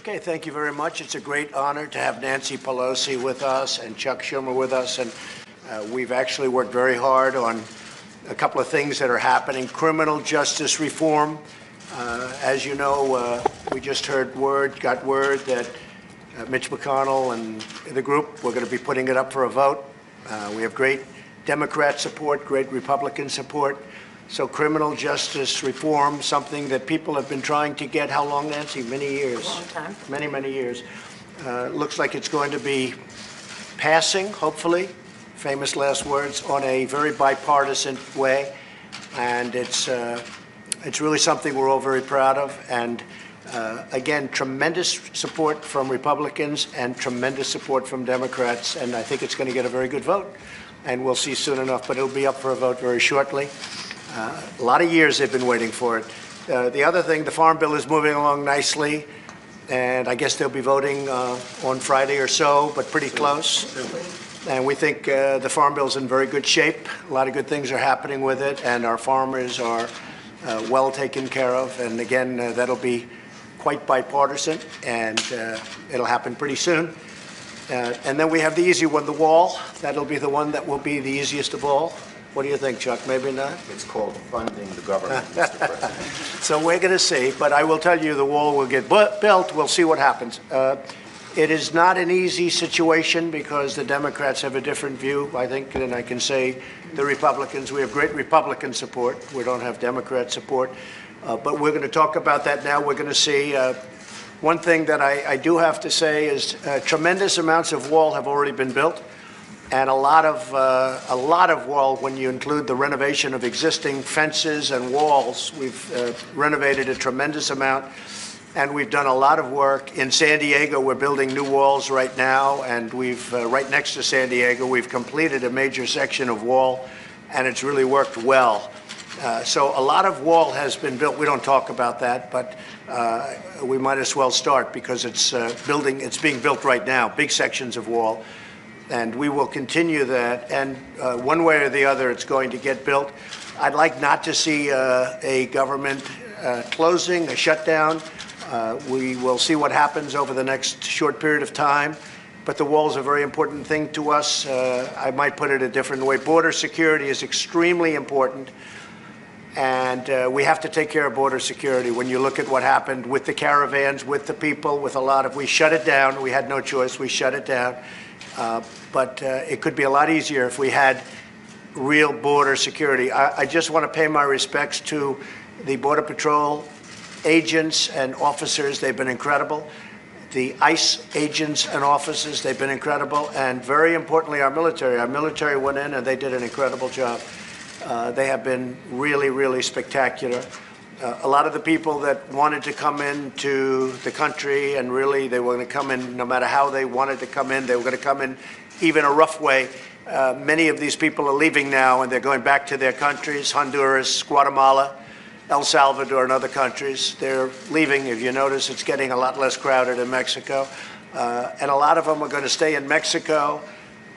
Okay, thank you very much. It's a great honor to have Nancy Pelosi with us and Chuck Schumer with us. And we've actually worked very hard on a couple of things that are happening. Criminal justice reform. As you know, we just got word that Mitch McConnell and the group, we're going to be putting it up for a vote. We have great Democrat support, great Republican support. So criminal justice reform, something that people have been trying to get, how long, Nancy? Many years. A long time. Many, many years. Looks like it's going to be passing, hopefully, famous last words, on a very bipartisan way. And it's really something we're all very proud of. And again, tremendous support from Republicans and tremendous support from Democrats. And I think it's going to get a very good vote. And we'll see soon enough, but it'll be up for a vote very shortly. A lot of years they've been waiting for it. The other thing, the Farm Bill is moving along nicely, and I guess they'll be voting on Friday or so, but pretty close. And we think the Farm Bill is in very good shape. A lot of good things are happening with it, and our farmers are well taken care of. And again, that'll be quite bipartisan, and it'll happen pretty soon. And then we have the easy one, the wall. That'll be the one that will be the easiest of all. What do you think, Chuck? Maybe not? It's called funding the government, Mr. President. So we're going to see, but I will tell you the wall will get built. We'll see what happens. It is not an easy situation because the Democrats have a different view, I think, than I can say the Republicans. We have great Republican support. We don't have Democrat support. But we're going to talk about that now. We're going to see. One thing that I do have to say is tremendous amounts of wall have already been built. And a lot of wall, when you include the renovation of existing fences and walls, we've renovated a tremendous amount, and we've done a lot of work. In San Diego, we're building new walls right now, and we've right next to San Diego, we've completed a major section of wall, and it's really worked well. So a lot of wall has been built. We don't talk about that, but we might as well start because it's being built right now, big sections of wall. And we will continue that, and one way or the other, it's going to get built. I'd like not to see a government closing, a shutdown. We will see what happens over the next short period of time, but the wall is a very important thing to us. I might put it a different way. Border security is extremely important, and we have to take care of border security. When you look at what happened with the caravans, with the people, with a lot of, we shut it down. We had no choice. We shut it down. But it could be a lot easier if we had real border security. I just want to pay my respects to the Border Patrol agents and officers. They've been incredible. The ICE agents and officers, they've been incredible. And very importantly, our military. Our military went in and they did an incredible job. They have been really, really spectacular. A lot of the people that wanted to come into the country, and really they were going to come in no matter how they wanted to come in, they were going to come in even a rough way. Many of these people are leaving now, and they're going back to their countries, Honduras, Guatemala, El Salvador, and other countries. They're leaving. If you notice, it's getting a lot less crowded in Mexico. And a lot of them are going to stay in Mexico,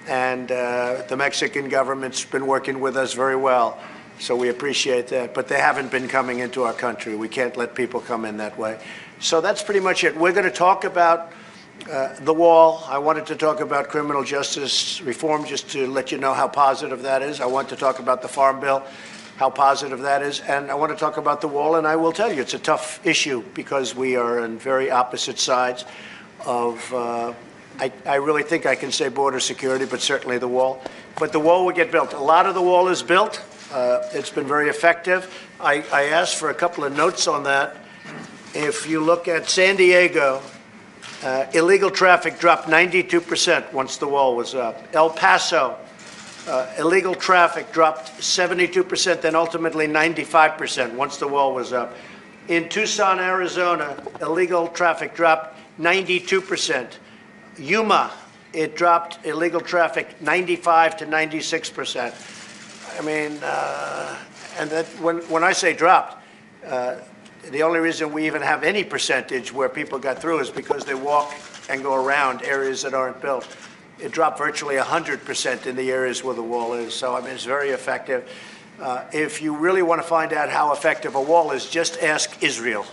and the Mexican government's been working with us very well. So we appreciate that, but they haven't been coming into our country. We can't let people come in that way. So that's pretty much it. We're going to talk about the wall. I wanted to talk about criminal justice reform just to let you know how positive that is. I want to talk about the Farm Bill, how positive that is. And I want to talk about the wall, and I will tell you it's a tough issue because we are on very opposite sides of, I really think I can say border security, but certainly the wall. But the wall will get built. A lot of the wall is built. It's been very effective. I asked for a couple of notes on that. If you look at San Diego, illegal traffic dropped 92% once the wall was up. El Paso, illegal traffic dropped 72%, then ultimately 95% once the wall was up. In Tucson, Arizona, illegal traffic dropped 92%. Yuma, it dropped illegal traffic 95 to 96%. I mean, and that when I say dropped, the only reason we even have any percentage where people got through is because they walk and go around areas that aren't built. It dropped virtually 100% in the areas where the wall is. So, I mean, it's very effective. If you really want to find out how effective a wall is, just ask Israel.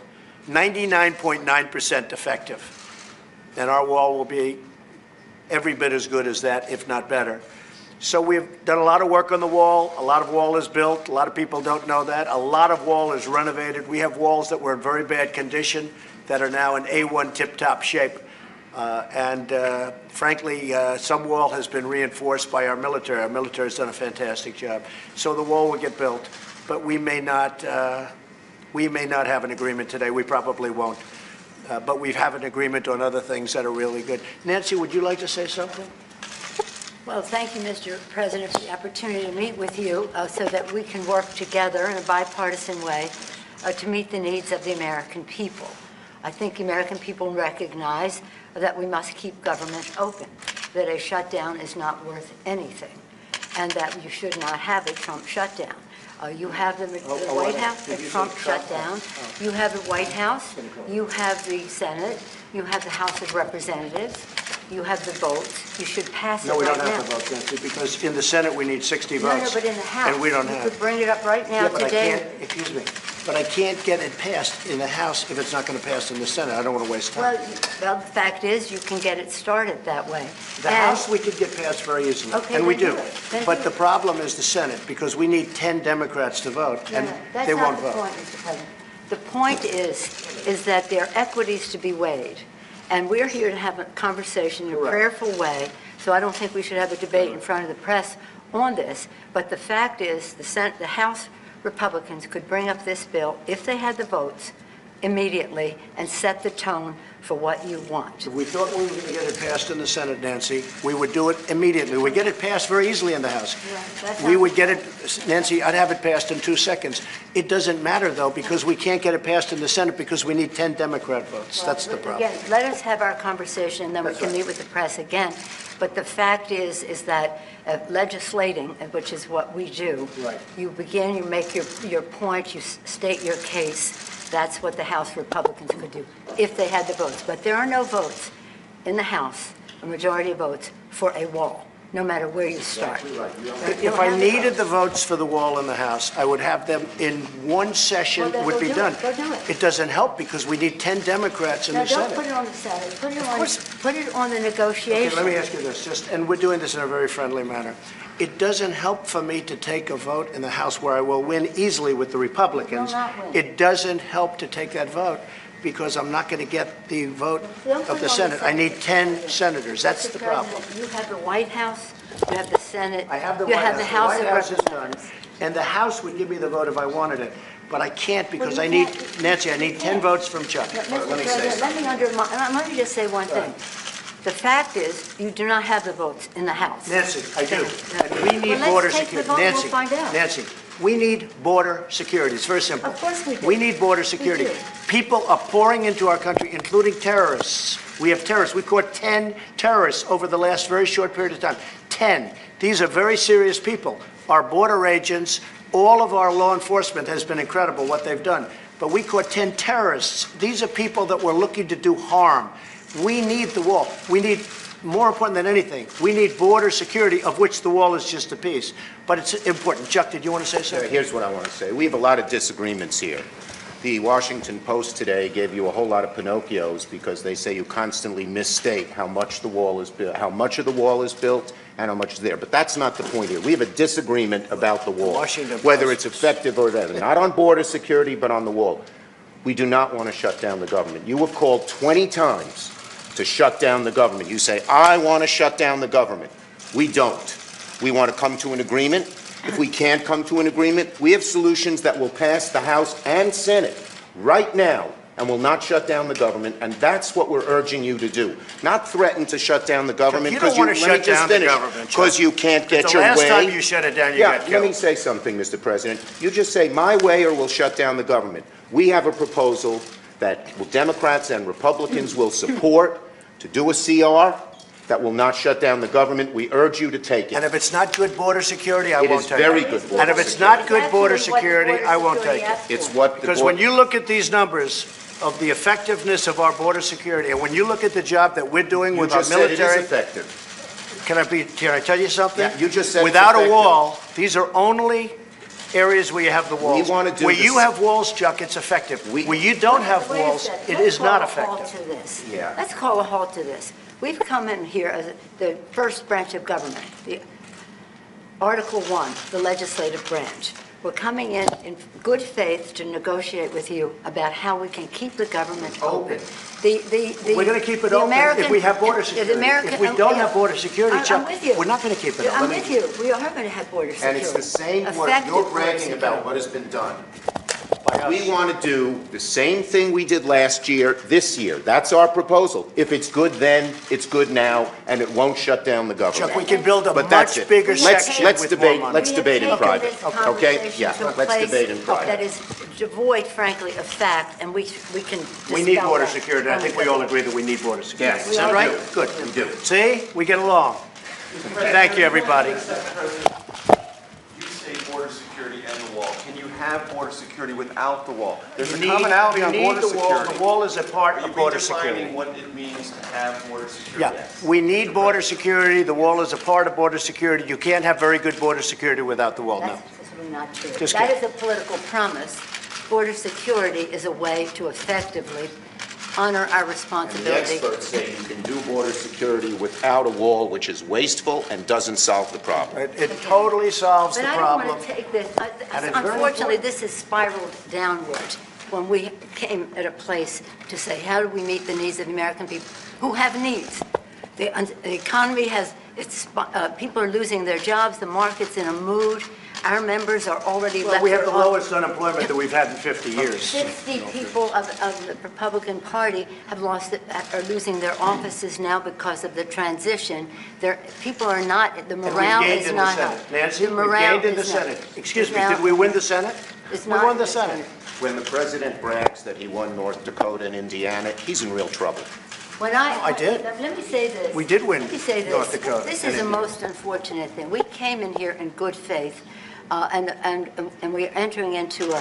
99.9% effective. and our wall will be every bit as good as that, if not better. So we've done a lot of work on the wall. A lot of wall is built. A lot of people don't know that. A lot of wall is renovated. We have walls that were in very bad condition that are now in A1 tip-top shape. Frankly, some wall has been reinforced by our military. Our military has done a fantastic job. So the wall will get built, but we may not have an agreement today. We probably won't. But we have an agreement on other things that are really good. Nancy, would you like to say something? Well, thank you, Mr. President, for the opportunity to meet with you so that we can work together in a bipartisan way to meet the needs of the American people. I think the American people recognize that we must keep government open, that a shutdown is not worth anything, and that you should not have a Trump shutdown. You have the White House, the Trump shutdown. You have the White House. You have the Senate. You have the House of Representatives. You have the votes. You should pass it right now. No, we don't have the votes, Nancy, because in the Senate we need 60 votes. No, but in the House. And we don't have. You could bring it up right now today. Excuse me, but I can't get it passed in the House if it's not going to pass in the Senate. I don't want to waste time. Well, the fact is, you can get it started that way. The House we could get passed very easily, Okay, and we then do. do it. Then But do the it. problem is the Senate, because we need 10 Democrats to vote, and they won't vote. That's not the point, Mr. President. The point is that there are equities to be weighed, and we're here to have a conversation in a prayerful way, so I don't think we should have a debate in front of the press on this. But the fact is, the House Republicans could bring up this bill, if they had the votes, immediately, and set the tone for what you want. If we thought we were going to get it passed in the Senate, Nancy, we would do it immediately. We'd get it passed very easily in the House. We would get it, Nancy, I'd have it passed in 2 seconds. It doesn't matter, though, because we can't get it passed in the Senate because we need 10 Democrat votes. That's the problem. Again, let us have our conversation, and then we can meet with the press again. But the fact is that legislating, which is what we do, you begin, you make your point, you state your case. That's what the House Republicans could do if they had the votes. But there are no votes in the House, a majority of votes, for a wall, no matter where you start. If I needed the votes for the wall in the House, I would have them in one session, would be done. Go do it. It doesn't help because we need 10 Democrats in the Don't Senate. put it on the Senate. Put it on the negotiation. Okay, let me ask you this, and we're doing this in a very friendly manner. It doesn't help for me to take a vote in the House where I will win easily with the Republicans. You will not win. It doesn't help to take that vote because I'm not going to get the vote of the Senate. I need 10 senators. That's the problem. You have the White House, you have the Senate, I have the you White have the House The of White House is done, Representatives. and the House would give me the vote if I wanted it. But I can't because Well, I you need, can't. Nancy, I need 10 votes from Chuck. Mr. Let me say President, something. let me just say one thing. The fact is, you do not have the votes in the House. Nancy, I do. Okay. And we need Well, border let's take the security. vote and Nancy, we'll find out. Nancy, we need border security. It's very simple. Of course we do. We need border security. do. People are pouring into our country, including terrorists. We have terrorists. We caught 10 terrorists over the last very short period of time. 10. These are very serious people. Our border agents, all of our law enforcement has been incredible what they've done. But we caught 10 terrorists. These are people that were looking to do harm. We need the wall. We need, more important than anything, we need border security, of which the wall is just a piece. But it's important. Chuck, did you want to say something? Here's what I want to say. We have a lot of disagreements here. The Washington Post today gave you a whole lot of Pinocchios because they say you constantly misstate how much the wall is built, how much of the wall is built, and how much is there. But that's not the point here. We have a disagreement about the wall, whether it's effective or whatever. Not on border security, but on the wall. We do not want to shut down the government. You have called 20 times to shut down the government. You say, I want to shut down the government. We don't. We want to come to an agreement. If we can't come to an agreement, we have solutions that will pass the House and Senate right now and will not shut down the government, and that's what we're urging you to do. Not threaten to shut down the government because you can't get your way. The last time you shut it down, you got killed. Let me say something, Mr. President. You just say my way or we'll shut down the government. We have a proposal that Democrats and Republicans will support to do a CR that will not shut down the government. We urge you to take it. And if it's not good border security, I It won't is take it. very good border And if it's not good border That's what the security, border I won't security take it. asks It's for. what the Because when you look at these numbers of the effectiveness of our border security, and when you look at the job that we're doing with our just said it is military, effective. can I tell you something? Yeah, you just said it's Without a effective. wall, these are only areas where you have the walls. We wanna do Where this- you have walls, Chuck, it's effective. Where you don't have Wait a walls, second. it Let's is not call a halt effective. to this. Yeah. Let's call a halt to this. We've come in here as the first branch of government, the Article 1, the legislative branch. We're coming in good faith to negotiate with you about how we can keep the government open. We're going to keep it open if we have border security. If we don't have border security, Chuck, we're not going to keep it open. I'm with you. We are going to have border security. And it's the same, what Effective you're border bragging security. about what has been done. By us. We want to do the same thing we did last year, this year. That's our proposal. If it's good then, it's good now, and it won't shut down the government. Chuck, we can build a But that's much it. bigger Let's section let's with more debate. money. Let's We have debate in taken private. this Okay? conversation Yeah. to a Let's place debate in private. that is devoid, frankly, of fact, and we can We need dispel border that. security. I think we all agree that we need border security. Yes. Is that We right? do. Good. We do. See? We get along. Thank you, everybody. You say border security and the wall. Can you have border security without the wall? There's a commonality on border the wall. security. The wall is a part Are you of border security. redefining what it means to have border security? Yeah, we need border security. The wall is a part of border security. You can't have very good border security without the wall, no. That's simply not true. Just That kidding. is a political promise. Border security is a way to effectively honor our And the responsibility. experts say you can do border security without a wall, which is wasteful and doesn't solve the problem. It totally solves the But I don't problem. want to take this, And it's very unfortunately, important. this has spiraled downward when we came at a place to say, how do we meet the needs of the American people who have needs? The economy has, people are losing their jobs, the market's in a mood, our members are already Well, left. we have the their off- lowest unemployment that we've had in 50 years. 60 people of the Republican Party are losing their offices now because of the transition. People are not, the And we morale gained is in the not. Senate. Nancy, The we morale gained in the is not- Senate. Excuse me, now- did we win the Senate? It's We not- won the Senate. When the president brags that he won North Dakota and Indiana, he's in real trouble. When I did. Let me say this. We did win Let me say this. North Dakota This and is a Indiana. most unfortunate thing. We came in here in good faith, and we're entering into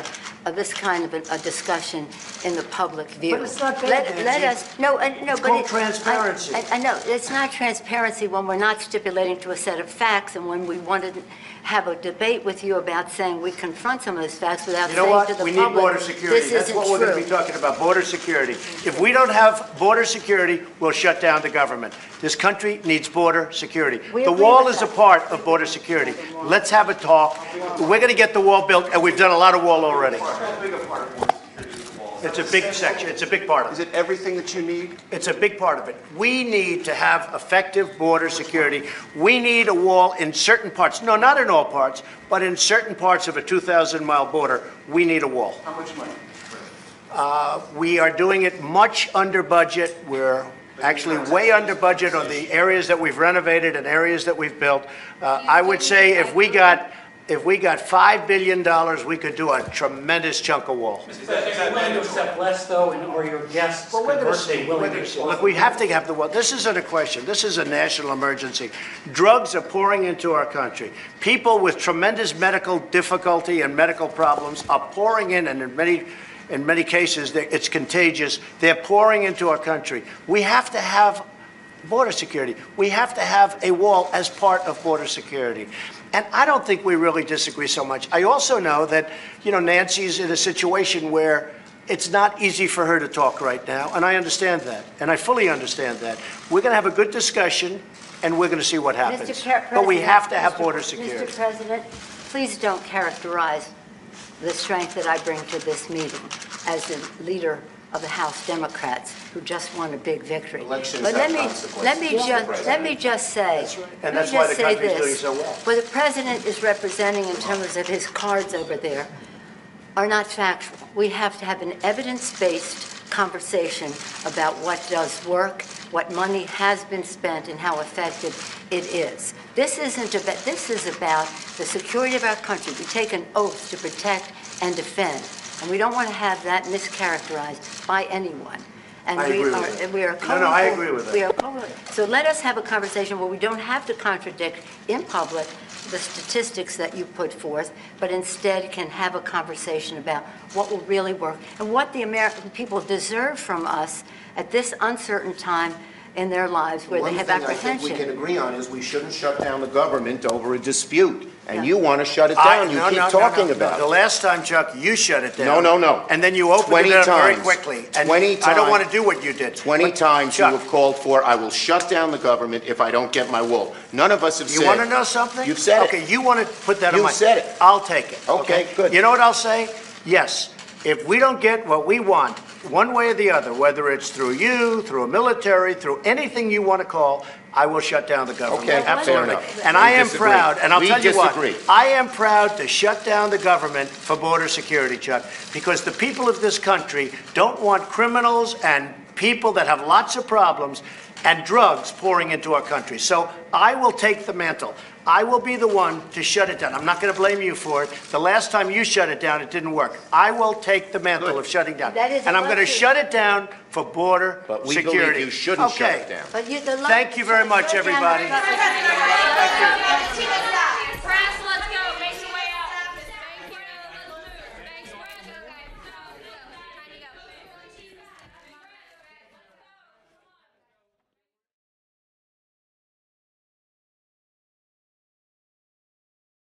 this kind of a discussion in the public view. But it's not bad, Let Nancy. us, no, no, but. called transparency. I know, it's not transparency when we're not stipulating to a set of facts, and when we wanted to have a debate with you about saying we confront some of those facts without You know saying what? to the We public, need border security. this That's isn't what we're going to be true. talking about, border security. If we don't have border security, we'll shut down the government. This country needs border security. We The agree wall with is a that. part of border security. Let's have a talk. We're going to get the wall built, and we've done a lot of wall already. How big a part of border security is the wall? It's a big section. It's a big part of Is it. it everything that you need? It's a big part of it. We need to have effective border security. We need a wall in certain parts. No, not in all parts, but in certain parts of a 2,000-mile border, we need a wall. How much money? We are doing it much under budget. We're actually way under budget on the areas that we've renovated and areas that we've built. I would say if we got $5 billion, we could do a tremendous chunk of wall. Is that willing to accept less, though, or your guests Well, we're going to see. conversely willing We're to going to see. accept? Look, we have to have the wall. This isn't a question. This is a national emergency. Drugs are pouring into our country. People with tremendous medical difficulty and medical problems are pouring in, and in many cases, it's contagious. They're pouring into our country. We have to have border security. We have to have a wall as part of border security. And I don't think we really disagree so much. I also know that, Nancy's in a situation where it's not easy for her to talk right now, and I understand that, and I fully understand that. We're going to have a good discussion, and we're going to see what happens. But we have to have border security. Mr. President, please don't characterize the strength that I bring to this meeting as the leader of the House Democrats who just won a big victory. Elections But have let me just say, And that's why the country's doing so well. what the president is representing in terms of his cards over there are not factual. We have to have an evidence-based conversation about what does work, what money has been spent, and how effective it is. This is about the security of our country. We take an oath to protect and defend, and we don't want to have that mischaracterized by anyone. And I agree with that. we are No, I agree with that. we are so let us have a conversation where we don't have to contradict in public the statistics that you put forth, but instead can have a conversation about what will really work and what the American people deserve from us at this uncertain time in their lives where they have One thing I think apprehension. we can agree on is we shouldn't shut down the government over a dispute. and you want to shut it down. You keep talking about The it. last time, Chuck, you shut it down. No. And then you opened 20 it up very times. quickly. And 20 I don't times. want to do what you did. 20 But, times you Chuck, have called for, I will shut down the government if I don't get my wall. None of us have said. you want to know something? You've said it. Okay, you want to put that on You've my... said it. I'll take it. Okay, good. You know what I'll say? Yes. If we don't get what we want, one way or the other, whether it's through you, through a military, through anything you want to call, I will shut down the government. Okay, fair Absolutely. enough. And We I am disagree. proud, and I'll We tell you what, disagree. I am proud to shut down the government for border security, Chuck, because the people of this country don't want criminals and people that have lots of problems and drugs pouring into our country. So I will take the mantle. I will be the one to shut it down. I'm not going to blame you for it. The last time you shut it down, it didn't work. I will take the mantle of shutting down. That is And I'm going to lucky. shut it down for border But we security. believe you shouldn't shut it down. But Thank you very much, everybody. Thank Thank you.